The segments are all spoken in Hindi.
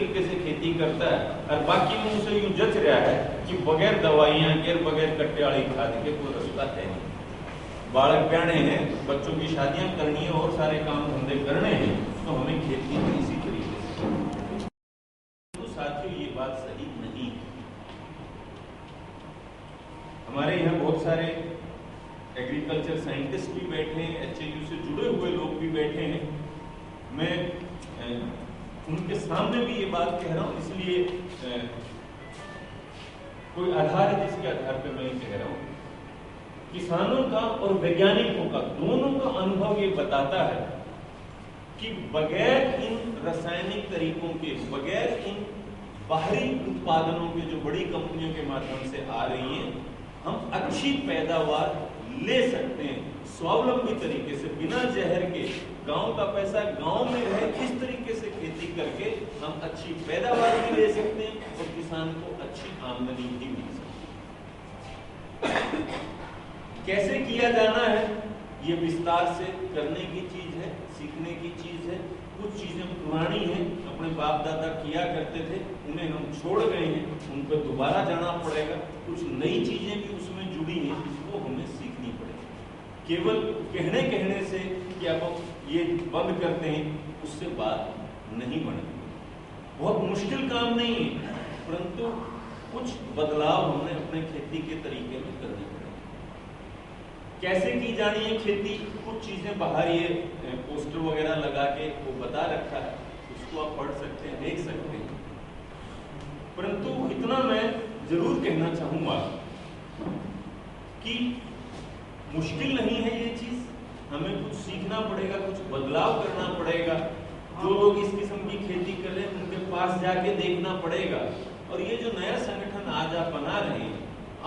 तरीके से खेती करता है और बाकी में उसे यूं जच रहा है कि बगैर दवाइयां के बगैर कट्टे वाली खाद के कोई रास्ता है नहीं। बालक प्याणे हैं, बच्चों की शादियां करनी है और सारे काम धंधे करने हैं, तो हमें खेती में इसी तरीके से करनी है। तो साथियों ये बात सही नहीं है। हमारे यहाँ बहुत सारे एग्रीकल्चर साइंटिस्ट भी बैठे हैं, HAU से जुड़े हुए लोग भी बैठे हैं। मैं उनके सामने भी ये बात कह रहा हूँ, इसलिए कोई आधार है जिसके आधार पर मैं कह रहा हूँ। किसानों का और वैज्ञानिकों का दोनों का अनुभव ये बताता है कि बगैर इन रासायनिक तरीकों के, बगैर इन बाहरी उत्पादनों के जो बड़ी कंपनियों के माध्यम से आ रही हैं, हम अच्छी पैदावार ले सकते हैं स्वावलंबी तरीके से, बिना जहर के। गांव का पैसा गांव में रहे, इस तरीके से खेती करके हम अच्छी पैदावार भी ले सकते हैं और किसान को अच्छी आमदनी भी मिल सकती है। कैसे किया जाना है ये विस्तार से करने की चीज है, सीखने की चीज है। कुछ चीजें पुरानी हैं, अपने बाप दादा किया करते थे, उन्हें हम छोड़ गए हैं, उन पर दोबारा जाना पड़ेगा। कुछ नई चीजें भी उसमें जुड़ी हैं, वो हमें सीखनी पड़ेगी। केवल कहने से कि अब ये बंद करते हैं, उससे बात नहीं बनेगी। बहुत मुश्किल काम नहीं है, परंतु कुछ बदलाव हमें अपने खेती के तरीके में करने पड़ेंगे। कैसे की जानी है खेती, कुछ चीजें बाहर ये पोस्टर वगैरह लगा के वो बता रखा है, उसको आप पढ़ सकते हैं, देख सकते हैं। परंतु इतना मैं जरूर कहना चाहूंगा कि मुश्किल नहीं है ये चीज, हमें कुछ सीखना पड़ेगा, कुछ बदलाव करना पड़ेगा। जो लोग इस किस्म की खेती कर रहे हैं उनके पास जाके देखना पड़ेगा। और ये जो नया संगठन आज आप बना रहे हैं,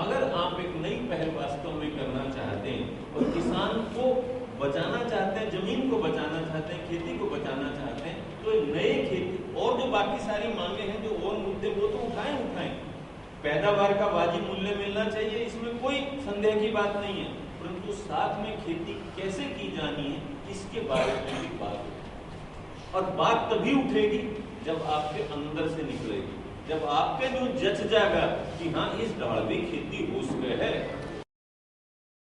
अगर आप एक नई पहल वास्तव में करना चाहते हैं और किसान को बचाना चाहते हैं, जमीन को बचाना चाहते हैं, खेती को बचाना चाहते हैं, तो नए खेती और जो बाकी सारी मांगे हैं, जो और मुद्दे, वो तो उठाएं। पैदावार का वाजिब मूल्य मिलना चाहिए, इसमें कोई संदेह की बात नहीं है, परंतु साथ में खेती कैसे की जानी है इसके बारे में भी बात उठे। और बात तभी उठेगी जब आपके अंदर से निकलेगी, जब आपके जो जच जाएगा कि हाँ इस ढालवी खेती हो सके है,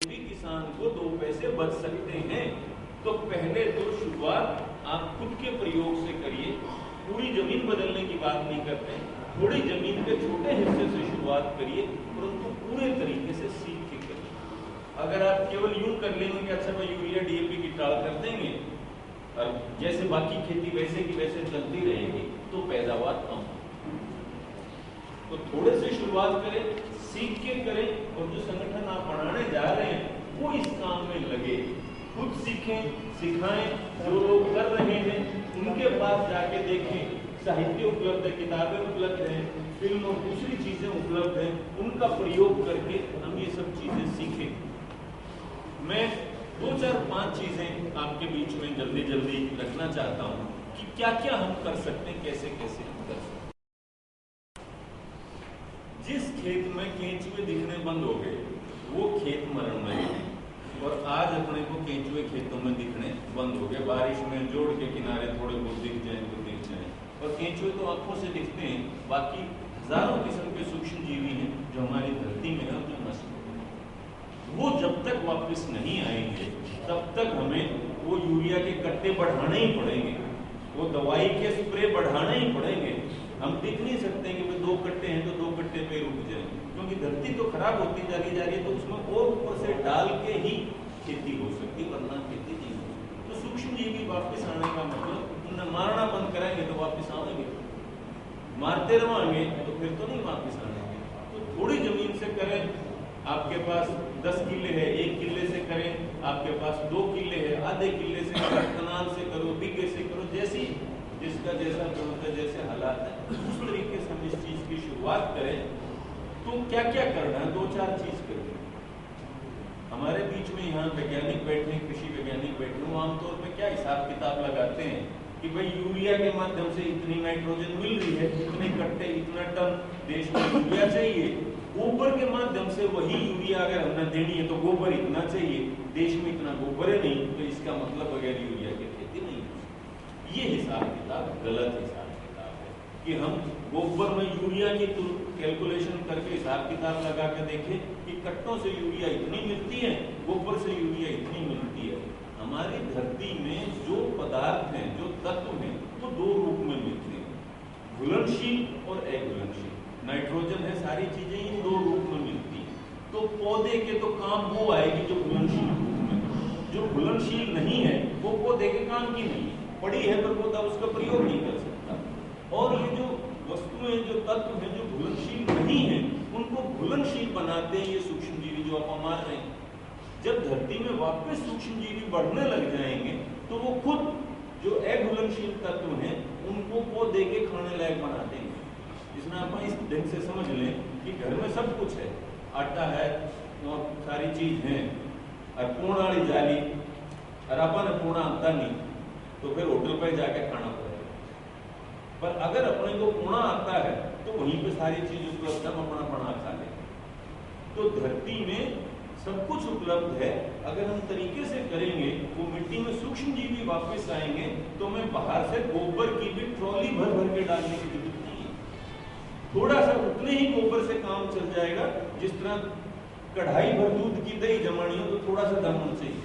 भी किसान को 2 पैसे बच सकते हैं। तो पहले तो शुरुआत आप खुद के प्रयोग से करिए। पूरी जमीन बदलने की बात नहीं करते, थोड़ी जमीन के छोटे हिस्से से शुरुआत करिए, परंतु पूरे तरीके से सीख के करिए। अगर आप केवल यूं कर लेंगे कि अच्छा भाई यूरिया DAP की टाल कर देंगे और जैसे बाकी खेती वैसे की वैसे चलती रहेगी, तो पैदावार कम। तो थोड़े से शुरुआत करें, सीख के करें, और जो संगठन आप बनाने जा रहे हैं वो इस काम में लगे। खुद सीखें, सिखाएं, जो लोग कर रहे हैं उनके पास जाके देखें। साहित्य उपलब्ध है, किताबें उपलब्ध हैं, फिल्म और दूसरी चीजें उपलब्ध हैं, उनका प्रयोग करके हम ये सब चीजें सीखें। मैं 2, 4, 5 चीजें आपके बीच में जल्दी रखना चाहता हूँ कि क्या क्या हम कर सकते हैं, कैसे कैसे हम कर सकते हैं। जिस खेत में केंचुए दिखने बंद हो गए वो खेत मरण में है, और आज अपने को केंचुए खेतों में दिखने बंद हो गए। बारिश में जोड़ के किनारे थोड़े बहुत दिख जाए तो दिख जाए, और केंचुए तो आंखों से दिखते हैं, बाकी हजारों किस्म के सूक्ष्म जीवी हैं जो हमारी धरती में है, जो नष्ट हो गए। वो जब तक वापस नहीं आएंगे तब तक हमें वो यूरिया के कट्टे बढ़ाने ही पड़ेंगे, वो दवाई के स्प्रे बढ़ाने ही पड़ेंगे। हम दिख नहीं सकते कि भाई 2 कट्टे हैं तो 2 कट्टे पे रुक जाए, क्योंकि धरती तो खराब होती जा रही है, तो उसमें और ऊपर से डाल के ही खेती हो सकती, वरना खेती नहीं हो सकती। तो सूक्ष्म जीवी वापस आने का मतलब उन्हें मारना बंद कराएंगे तो वापस आएंगे, मारते रहेंगे तो फिर तो नहीं वापस आएंगे। तो थोड़ी जमीन से करें, आपके पास 10 किले है, 1 किले से करें, आपके पास 2 किले है, आधे किले से करो, कनाल से करो, बीघे से करो, जैसी जिसका जैसा जरूरत है, जैसे हालात है, उस तरीके से हम इस चीज की शुरुआत करें। तो क्या क्या करना है, 2-4 चीज करें। हमारे बीच में यहाँ वैज्ञानिक बैठे हैं, कृषि वैज्ञानिक बैठे हैं, वो आमतौर पर क्या हिसाब किताब लगाते हैं कि भाई यूरिया के माध्यम से इतनी नाइट्रोजन मिल रही है, इतने कट्टे, इतना टन देश में यूरिया चाहिए। गोबर के माध्यम से वही यूरिया अगर हमने देनी है तो गोबर इतना चाहिए, देश में इतना गोबर है नहीं, तो इसका मतलब बगैर यूरिया की खेती नहीं है। ये हिसाब किताब गलत हिसाब किताब है। कि हम गोबर में यूरिया की कैलकुलेशन करके हिसाब किताब लगा के देखें कि कट्टों से यूरिया इतनी मिलती है, गोबर से यूरिया इतनी मिलती है। हमारी धरती में जो पदार्थ हैं, जो तत्व हैं, वो दो रूप में मिलते हैं, घुलनशील और अघुलनशील। नाइट्रोजन है, सारी चीजें इन दो रूप में मिलती हैं। तो पौधे के तो काम वो आएगी जो घुलनशील रूप में, जो घुलनशील नहीं है वो पौधे के काम की नहीं है, पड़ी है पर पौधा उसका प्रयोग नहीं कर सकता। और ये जो वस्तुएं, जो तत्व हैं जो घुलनशील नहीं है, उनको घुलनशील बनाते हैं ये सूक्ष्मजीवी जो आप मार रहे हैं। जब धरती में वापस सूक्ष्मजीवी बढ़ने लग जाएंगे तो वो खुद जो अघुलनशील तत्व हैं उनको पौधे के खाने लायक बना देंगे। जिसमें आप इस ढंग से समझ लें कि घर में सब कुछ है, आटा है और सारी चीज है, और पूर्ण वाली जाली और अपन पूर्ण आता नहीं तो फिर होटल पर जाके खाना पड़ेगा। पर अगर अपने को पूर्णा आता है तो वहीं पे सारी चीज उपलब्ध है, हम अपना बना खा लेंगे। तो धरती में सब कुछ उपलब्ध है, अगर हम तरीके से करेंगे वो मिट्टी में सूक्ष्म जीवी वापस आएंगे तो मैं बाहर से गोबर की भी ट्रॉली भर भर के डालने की जरूरत नहीं है। थोड़ा सा उतने ही गोबर से काम चल जाएगा, जिस तरह कढ़ाई भर दूध की दही जमानी हो तो थोड़ा सा दामन चाहिए।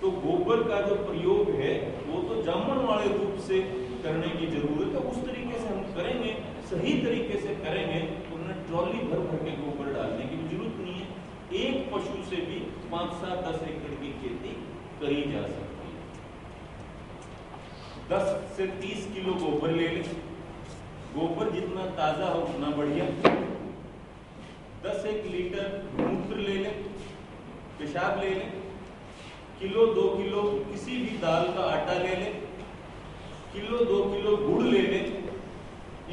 तो गोबर का जो प्रयोग है वो तो जामन वाले रूप से करने की जरूरत है। उस तरीके से हम करेंगे, सही तरीके से करेंगे तो उन्हें ट्रॉली भर भर के गोबर डालने की भी जरूरत नहीं है। एक पशु से भी 5, 7, 10 एकड़ की खेती करी जा सकती है। 10 से 30 किलो गोबर ले लें, गोबर जितना ताजा हो उतना बढ़िया। 10-1 लीटर मूत्र ले लें, पेशाब ले लें, किलो 2 किलो किसी भी दाल का आटा ले लें, किलो 2 किलो गुड़ ले लें।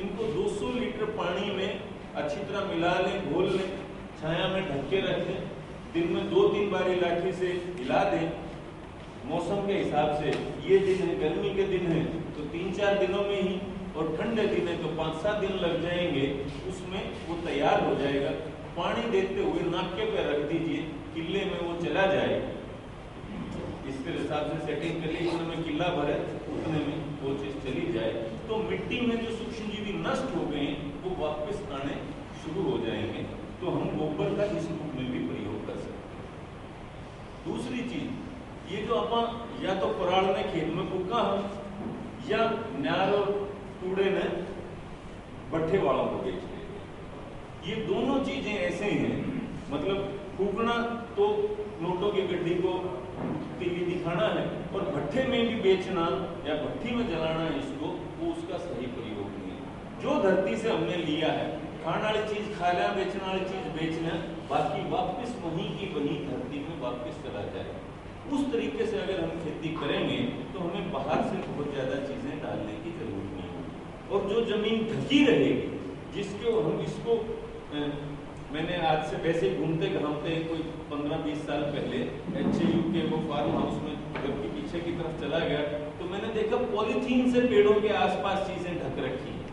इनको 200 लीटर पानी में अच्छी तरह मिला लें, घोल लें, छाया में ढक के रख दें। दिन में 2-3 बार लाठी से हिला दें। मौसम के हिसाब से ये दिन है, गर्मी के दिन है तो 3-4 दिनों में ही, और ठंडे दिन है तो 5-7 दिन लग जाएंगे, उसमें वो तैयार हो जाएगा। पानी देते हुए नाके पे रख दीजिए, किले में वो चला जाएगा। इसके हिसाब से सेटिंग कर ली, में किला भरे उतने में वो चीज चली जाए तो मिट्टी में जो सूक्ष्मजीवी नष्ट हो गए वो वापस आने शुरू हो जाएंगे। तो हम गोबर का इस रूप में भी प्रयोग कर सकते हैं। दूसरी चीज, ये जो अपन या तो पराल ने खेत में फूका हम, या न्यार और कूड़े ने भट्ठे वालों को बेच दिया। ये दोनों चीजें ऐसे हैं, मतलब फूकना तो नोटों की गड्डी को टीवी दिखाना है, और भट्ठे में भी बेचना या भट्टी में जलाना इसको, वो उसका सही प्रयोग नहीं है। जो धरती से हमने लिया है, खाने वाली चीज खा लिया, बेचने वाली चीज बेचना, बाकी वापस वहीं की वहीं धरती में वापस चला जाए। उस तरीके से अगर हम खेती करेंगे तो हमें बाहर से बहुत ज्यादा चीजें डालने की जरूरत नहीं होगी। और जो जमीन ढकी रहेगी, जिसको हम इसको मैंने आज से वैसे घूमते घामते कोई 15-20 साल पहले HAU के वो फार्म हाउस में घर के पीछे की तरफ चला गया तो मैंने देखा पॉलीथीन से पेड़ों के आसपास चीजें ढक रखी हैं।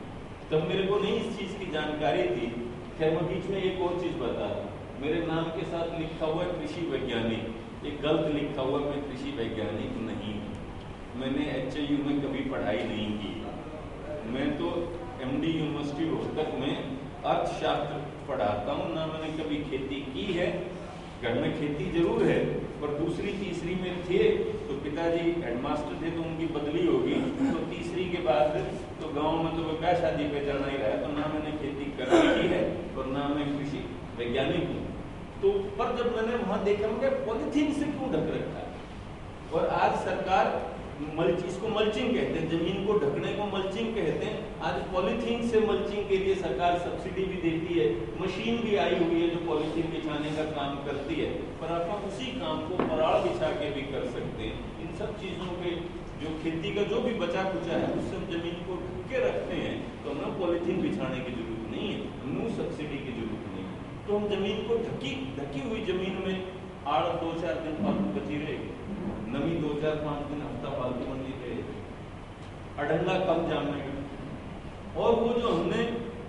तब मेरे को नहीं इस चीज की जानकारी थी। खैर मैं बीच में एक और चीज बता दूं, मेरे नाम के साथ लिखा हुआ है कृषि वैज्ञानिक, एक गलत लिखा हुआ, मैं कृषि वैज्ञानिक नहीं हूँ। मैंने HAU में कभी पढ़ाई नहीं की। मैं तो MD यूनिवर्सिटी रोहतक में अर्थशास्त्र पढ़ाता हूँ, ना मैंने कभी खेती की है। घर में खेती जरूर है, पर दूसरी तीसरी में थे तो पिताजी हेडमास्टर थे तो उनकी बदली होगी, तो तीसरी के बाद तो गांव में तो क्या शादी पे जाना ही रहा, तो ना मैंने खेती की है और ना मैं कृषि वैज्ञानिक हूँ। तो पर जब मैंने वहां देखा, मैं पॉलीथीन से क्यों ढक रखा है, और आज सरकार इसको मल्चिंग कहते हैं, जमीन को ढकने को मल्चिंग कहते हैं। आज पॉलीथीन से मल्चिंग के लिए सरकार सब्सिडी भी देती है, मशीन भी आई हुई है जो पॉलीथीन बिछाने का काम करती है। पर आप उसी काम को पराल बिछा के भी कर सकते हैं। इन सब चीजों के जो खेती का जो भी बचा कुचा है उससे हम जमीन को ढक के रखते हैं, तो हमें पॉलीथीन बिछाने की जरूरत नहीं है, हमें सब्सिडी की जरूरत नहीं है। तो हम जमीन को ढकी हुई जमीन में आड़ 2-4 दिन फालतू बची रहेगी, नमी 2-4-5 दिन हफ्ता फालतू बनी रहेगी, अडंगा कम जामने का। और वो जो हमने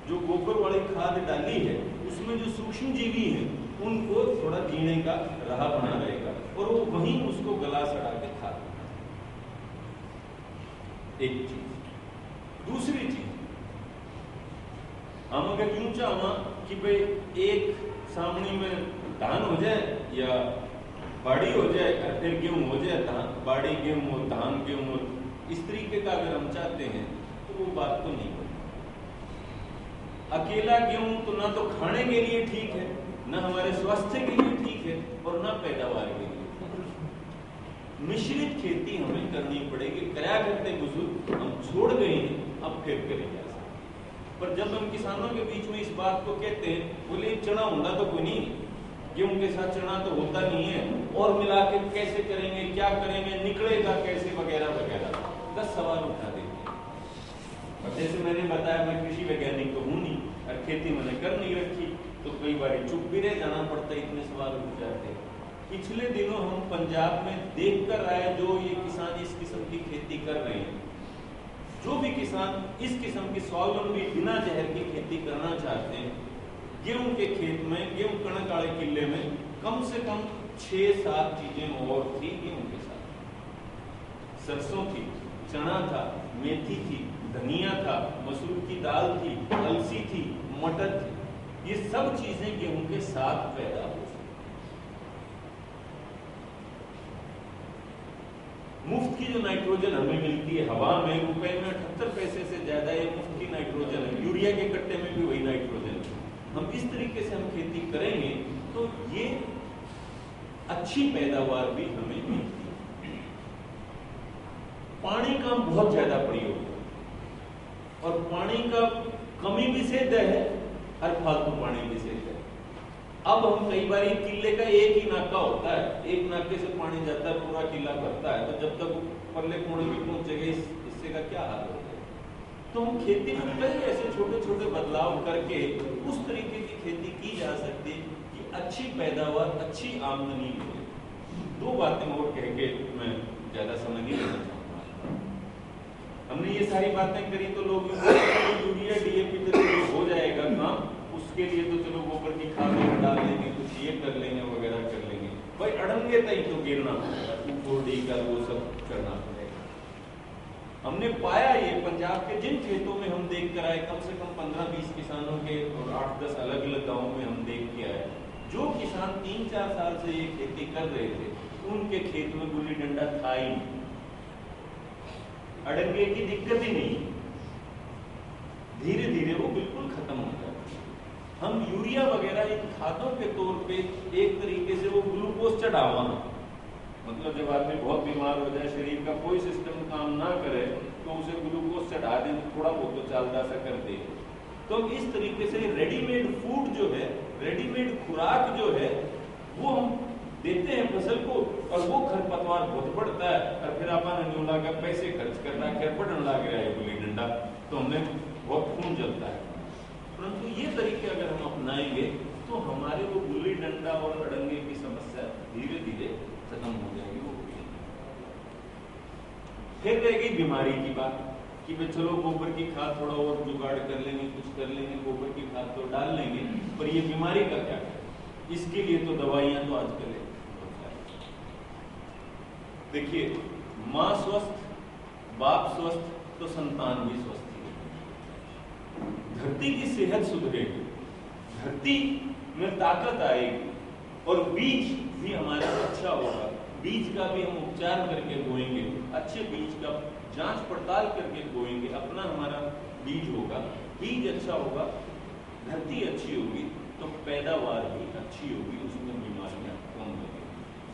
जो गोबर वाली खाद डाली है उसमें जो सूक्ष्म जीवी हैं उनको थोड़ा जीने का राह बना रहेगा, और वो वहीं उसको गला सड़ा के खा देगा। एक चीज। दूसरी चीज, हम अगर यूं चाहवा कि भाई एक सामने में धान हो जाए या बाड़ी हो जाए और फिर गेहूं हो जाए, धान बाड़ी गेहूं हो धान गेहूं हो, इस तरीके का अगर हम चाहते हैं तो वो बात तो नहीं होगी। अकेला गेहूं तो ना तो खाने के लिए ठीक है, ना हमारे स्वास्थ्य के लिए ठीक है और ना पैदावार के लिए। मिश्रित खेती हमें करनी पड़ेगी। क्या करते बुजुर्ग, हम छोड़ गए हैं, अब फिर करेंगे। पर जब हम किसानों के बीच में इस बात को कहते हैं, बोले चना होगा तो कोई नहीं, गेहूं के साथ चना तो होता नहीं है, और मिला के कैसे करेंगे, क्या करेंगे, निकलेगा कैसे, वगैरह वगैरह 10 सवाल उठा देते हैं। और जैसे मैंने बताया, मैं कृषि वैज्ञानिक तो हूँ नहीं और खेती मैंने कर नहीं रखी, तो कई बार चुप भी रह जाना पड़ता है, इतने सवाल उठ जाते हैं। पिछले दिनों हम पंजाब में देख कर आए, जो ये किसान इस किस्म की खेती कर रहे हैं, जो भी किसान इस किस्म की स्वावलंबी बिना जहर की खेती करना चाहते हैं, गेहूं के खेत में, गेहूं कणक वाले किले में कम से कम 6-7 चीजें और थी। गेहूं के साथ सरसों थी, चना था, मेथी थी, धनिया था, मसूर की दाल थी, अलसी थी, मटर थी। ये सब चीजें गेहूं के साथ पैदा हो। मुफ्त की जो नाइट्रोजन हमें मिलती है हवा में, रुपए में 78 पैसे से ज्यादा ये मुफ्त की नाइट्रोजन है। यूरिया के कट्टे में भी वही नाइट्रोजन है। हम इस तरीके से हम खेती करेंगे तो ये अच्छी पैदावार भी हमें मिलती है। पानी का बहुत ज्यादा प्रयोग है और पानी का कमी भी सिद्ध है और फालतू पानी भी सिद्ध है। अब हम कई बार किले का एक ही नाका होता है, एक नाके से पानी जाता है, पूरा किला भरता है, तो जब तक परले कोने में पहुंचेगा इससे का क्या हाल होगा। तो हम खेती में कई ऐसे छोटे छोटे बदलाव करके उस तरीके की खेती की जा सकती है कि अच्छी पैदावार, अच्छी आमदनी मिले। 2 बातें और कह के मैं ज्यादा समय नहीं लेना चाहूंगा। हमने ये सारी बातें करी तो लोग यूरिया डीएपी तो हो जाएगा काम, उसके लिए तो चलो गोबर की खाद डाल लेंगे, कुछ ये कर लेंगे, वगैरह कर लेंगे। भाई अड़ंगे तई तो गिरना पड़ेगा, वो सब करना पड़ेगा। हमने पाया ये पंजाब के जिन खेतों में हम देख कर आए, कम से कम 15-20 किसानों के और 8-10 अलग अलग गाँवों में हम देख के आए, जो किसान 3-4 साल से ये खेती कर रहे थे, उनके खेत में गुल्ली डंडा था ही नहीं, अड़ंगे की दिक्कत ही नहीं। धीरे धीरे वो बिल्कुल खत्म हो गया। हम यूरिया वगैरह इन खादों के तौर पे एक तरीके से वो ग्लूकोज चढ़ावा, मतलब जब आदमी बहुत बीमार हो जाए, शरीर का कोई सिस्टम काम ना करे, तो उसे ग्लूकोज चढ़ा दें, थोड़ा बहुत तो चालदा सा कर दे। तो इस तरीके से रेडीमेड फूड जो है, रेडीमेड खुराक जो है, वो हम देते हैं फसल को, और वो खरपतवार बहुत बढ़ता है, और फिर अपन न्यूला का पैसे खर्च करना है, खैर बढ़ने लग रहा है गुल्ली डंडा, तो हमने बहुत खून जलता है। परंतु ये तरीके अगर हम अपनाएंगे तो हमारे वो गुल्ली डंडा और अड़ंगे की समस्या धीरे धीरे खत्म हो जाएगी। वो फिर रह गई बीमारी की बात कि भाई चलो गोबर की खाद थोड़ा और जुगाड़ कर लेंगे, कुछ कर लेंगे, गोबर की खाद तो डाल लेंगे, पर ये बीमारी का क्या करें? इसके लिए तो दवाइयां तो आजकल है। देखिए, माँ स्वस्थ, बाप स्वस्थ, तो संतान भी स्वस्थ। धरती की सेहत सुधरेगी, धरती में ताकत आएगी, और बीज भी हमारा अच्छा होगा। बीज का भी हम उपचार करके बोएंगे, अच्छे बीज का जांच पड़ताल करके बोएंगे, अपना हमारा बीज होगा, बीज अच्छा होगा, धरती अच्छी होगी, तो पैदावार भी अच्छी होगी, उसमें बीमारियां कम होंगी।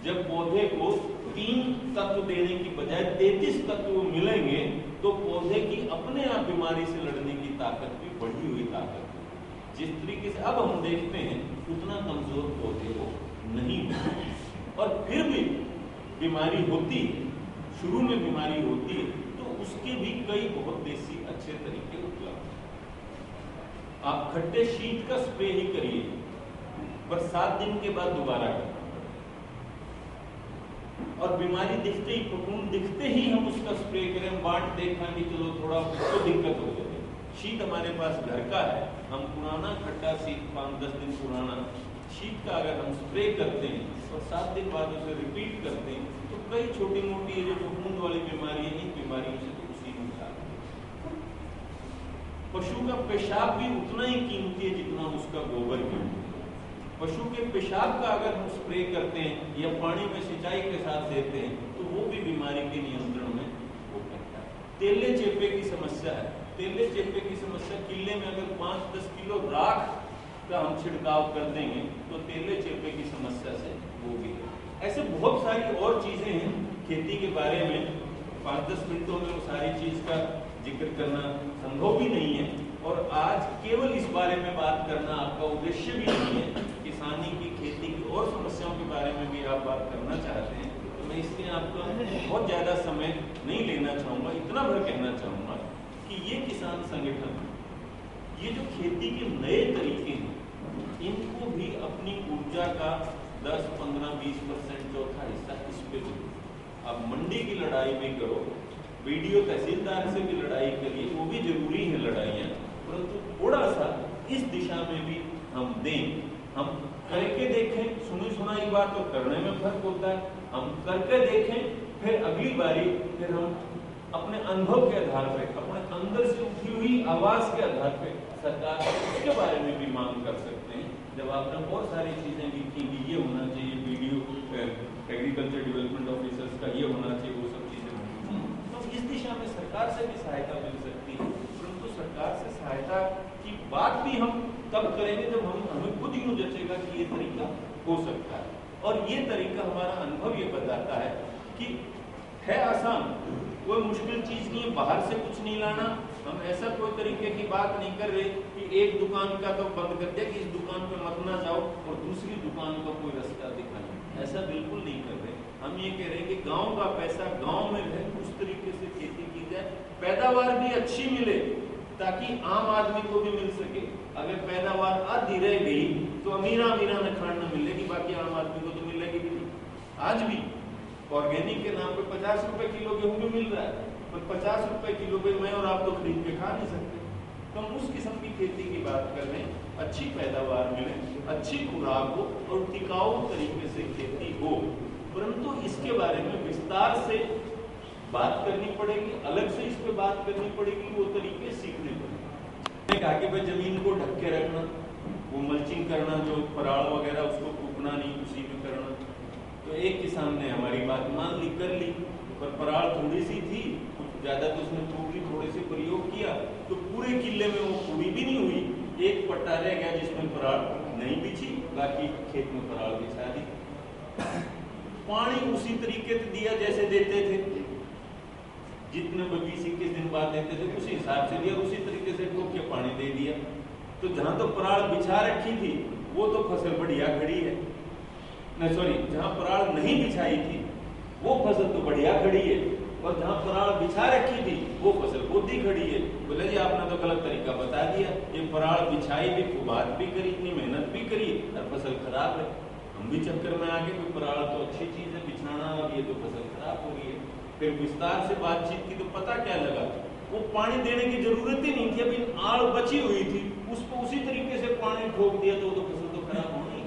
जब पौधे को 3 तत्व देने की बजाय 33 तत्व मिलेंगे, तो पौधे की अपने आप बीमारी से लड़ने की ताकत भी बढ़ी हुई ताकत है। जिस तरीके से अब हम देखते हैं, उतना कमजोर पौधे को नहीं होते, और फिर भी बीमारी होती है, शुरू में बीमारी होती है, तो उसके भी कई बहुत देसी अच्छे तरीके उपलब्ध हैं। आप खट्टे शीत का स्प्रे ही करिए, पर 7 दिन के बाद दोबारा करें, और बीमारी दिखते ही, फफूंद दिखते ही हम उसका स्प्रे करें। बांट देखा कि चलो थोड़ा उसको दिक्कत हो जाए। शीत हमारे पास घर का है, हम पुराना खट्टा शीत 5-10 दिन पुराना शीत का अगर हम स्प्रे करते हैं और 7 दिन बाद उसे रिपीट करते हैं, तो कई छोटी मोटी जो फफूंद वाली बीमारी है, इन बीमारियों से तो उसी में पशु का पेशाब भी उतना ही कीमती है जितना उसका गोबर कीमती है। पशु के पेशाब का अगर हम स्प्रे करते हैं या पानी में सिंचाई के साथ देते हैं तो वो भी बीमारी के नियंत्रण में हो सकता है। तेले चेपे की समस्या है। तेले चेपे की समस्या, किले में अगर 5-10 किलो राख का हम छिड़काव कर देंगे तो तेले चेपे की समस्या से वो भी है। ऐसे बहुत सारी और चीजें हैं खेती के बारे में, 5-10 मिनटों में वो सारी चीज का जिक्र करना संभव भी नहीं है। और आज केवल इस बारे में बात करना आपका उद्देश्य भी नहीं है, किसानी की, खेती की और समस्याओं के बारे में भी आप बात करना चाहते हैं, तो मैं इसलिए आपका बहुत ज़्यादा समय नहीं लेना चाहूँगा। इतना भर कहना चाहूँगा कि ये किसान संगठन, ये जो खेती के नए तरीके हैं, इनको भी अपनी ऊर्जा का 10, 15, 20% चौथा हिस्सा इस पे दो। आप मंडी की लड़ाई भी करो, वीडियो तहसीलदार से भी लड़ाई करिए, वो भी जरूरी है लड़ाइयाँ, परंतु थोड़ा सा इस दिशा में भी हम दें। हम करके देखें, सुनी सुनाई बात और करने में फर्क होता है। हम करके देखें, फिर अगली बारी फिर हम अपने अनुभव के आधार पे, अपने अंदर से उठी हुई आवाज के आधार पे सरकार इसके बारे में भी मांग कर सकते हैं। जब आपने बहुत सारी चीजें लिखी कि ये होना चाहिए, वीडियो एग्रीकल्चर डेवलपमेंट ऑफिसर्स का ये होना चाहिए, वो सब चीजें तो इस दिशा में सरकार से भी सहायता मिल सकती है। परंतु सरकार से सहायता की बात भी हम तब करेंगे जब हमें खुद यूं जचेगा कि ये तरीका हो सकता है। और ये तरीका, हमारा अनुभव ये बताता है कि है आसान, कोई मुश्किल चीज नहीं है, बाहर से कुछ नहीं लाना। हम ऐसा कोई तरीके की बात नहीं कर रहे कि एक दुकान का तो बंद कर दिया कि इस दुकान पे मत ना जाओ और दूसरी दुकान का कोई रास्ता दिखाना, ऐसा बिल्कुल नहीं कर रहे। हम ये कह रहे हैं कि गांव का पैसा गांव में रहे, उस तरीके से खेती की जाए, पैदावार भी अच्छी मिले ताकि आम आदमी को भी मिल सके। अगर पैदावार आधी रह गई तो अमीरा ने खाना मिलेगी, बाकी आम आदमी को तो मिलेगी भी नहीं। आज भी ऑर्गेनिक के नाम पे 50 रुपए किलो गेहूं भी मिल रहा है, पर 50 रुपए किलो पे मैं और आप तो खरीद के खा नहीं सकते। तो हम उस किस्म की खेती की बात कर रहे हैं, अच्छी पैदावार मिले, अच्छी खुराक हो और टिकाऊ तरीके से खेती हो। परंतु इसके बारे में विस्तार से बात करनी पड़ेगी, अलग से इस पे बात करनी पड़ेगी, वो तरीके सीखने पड़ेंगे। मैंने कहा कि भाई जमीन को ढक के रखना, वो मल्चिंग करना, जो पराल वगैरह उसको फूकना नहीं, उसी में करना। तो एक किसान ने हमारी बात मान ली, कर ली, पर पराल थोड़ी सी थी, कुछ ज्यादा तो उसने फूक ली, थोड़े से प्रयोग किया तो पूरे किले में वो पूरी भी नहीं हुई। एक पट्टा रह गया जिसमें पराल नहीं बिछी, बाकी खेत में पराल बिछा दी। पानी उसी तरीके से दिया जैसे देते थे, जितने 20-21 दिन बाद देते थे उसी हिसाब से दिया, उसी तरीके से ठोक के पानी दे दिया। तो जहां तो पराल बिछा रखी थी वो तो फसल बढ़िया खड़ी है, नहीं सॉरी, जहां पराल नहीं बिछाई थी वो फसल तो बढ़िया खड़ी है, और जहां पराल बिछा रखी थी वो फसल गोदी खड़ी है। बोले जी आपने तो गलत तरीका बता दिया, ये पराल बिछाई भी, बात भी करी, इतनी मेहनत भी करी और फसल खराब है। हम भी चक्कर में आगे कोई पराल तो अच्छी चीज है बिछाना, और ये तो फसल खराब हो रही है। फिर विस्तार से बातचीत की तो पता क्या लगा, वो पानी देने की जरूरत ही नहीं थी, अभी आड़ बची हुई थी, उसको उसी तरीके से पानी ठोक दिया तो फसल तो खराब होनी।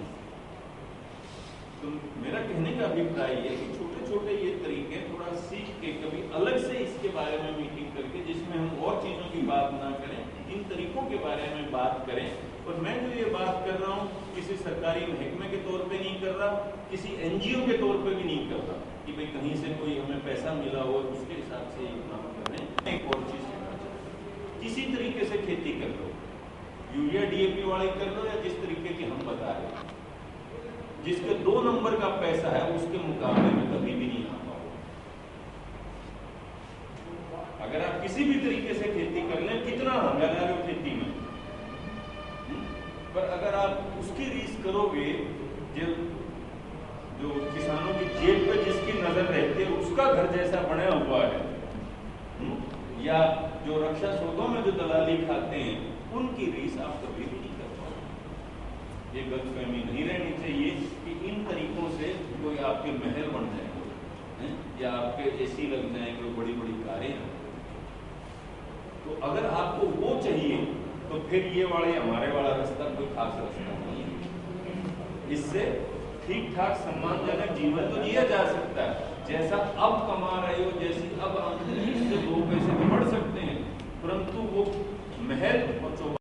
तो मेरा कहने का अभिप्राय ये कि छोटे छोटे ये तरीके थोड़ा सीख के कभी अलग से इसके बारे में मीटिंग करके, जिसमें हम और चीजों की बात ना करें, इन तरीकों के बारे में बात करें। और मैं जो ये बात कर रहा हूँ किसी सरकारी महकमे के तौर पे नहीं कर रहा, किसी एनजीओ के तौर पे भी नहीं कर रहा कि भाई कहीं से कोई हमें पैसा मिला हो उसके हिसाब से ये काम कर रहे हैं। एक और चीज किसी तरीके से खेती कर लो, यूरिया डीएपी वाली कर लो या जिस तरीके की हम बता रहे हैं, जिसके 2 नंबर का पैसा है उसके मुकाबले में कभी भी नहीं आ पाओगे। अगर आप किसी भी तरीके से खेती कर लें, कितना हम लगा रहे हो खेती में, पर अगर आप उसकी रीस करोगे, जो किसानों की जेब पे जिसकी नजर रहती है उसका घर जैसा बना हुआ है, या जो रक्षा सौदों में जो दलाली खाते हैं उनकी रीस आप कभी भी नहीं कर पाओगे। ये गलतफहमी नहीं रहनी चाहिए कि इन तरीकों से कोई आपके महल बन जाएंगे या आपके एसी लग जाएंगे, बड़ी बड़ी कारें। तो अगर आपको वो चाहिए तो फिर ये वाले हमारे वाला रास्ता कोई खास रास्ता नहीं है। इससे ठीक ठाक सम्मानजनक जीवन तो जिया जा सकता है, जैसा अब कमा रहे हो, जैसी अब आमदनी, इससे 2 पैसे तो बढ़ सकते हैं, परंतु वो महत्व